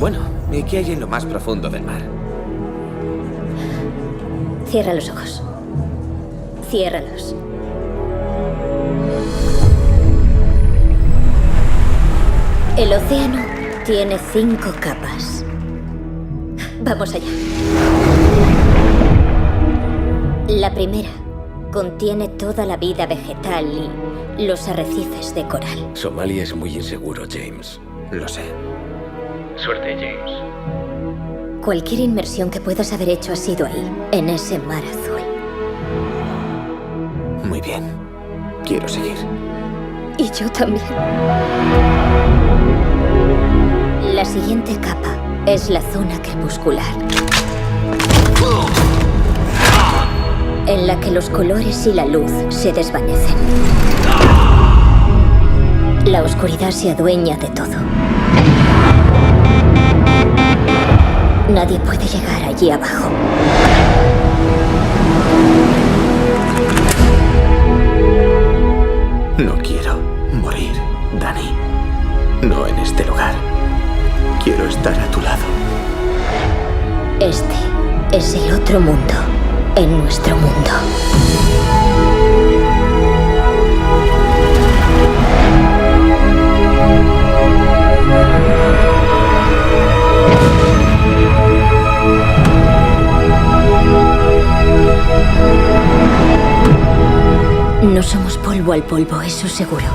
Bueno, ¿y qué hay en lo más profundo del mar? Cierra los ojos. Ciérralos. El océano tiene 5 capas. Vamos allá. La primera contiene toda la vida vegetal y los arrecifes de coral. Somalia es muy inseguro, James. Lo sé. Suerte, James. Cualquier inmersión que puedas haber hecho ha sido ahí, en ese mar azul. Muy bien. Quiero seguir. Y yo también. La siguiente capa es la zona crepuscular, en la que los colores y la luz se desvanecen. La oscuridad se adueña de todo. Nadie puede llegar allí abajo. No quiero morir, Dani. No en este lugar. Quiero estar a tu lado. Este es el otro mundo en nuestro mundo. No somos polvo al polvo, eso seguro.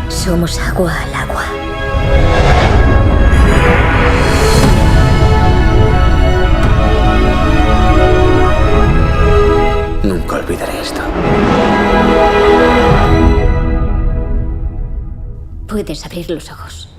Somos agua al agua. Nunca olvidaré esto. Puedes abrir los ojos.